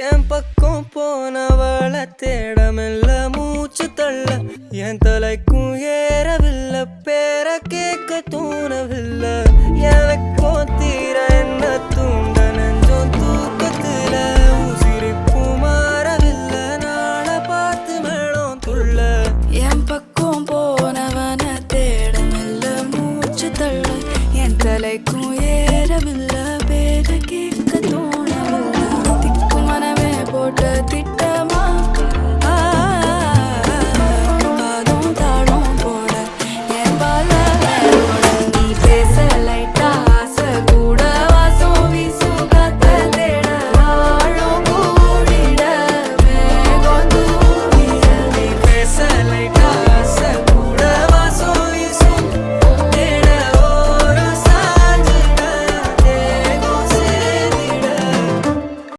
என் பக்கம் போனவள தேடமில்ல மூச்சு தள்ள என் தலைக்கும் ஏறவில்லை பேர கேட்க தோணவில்லை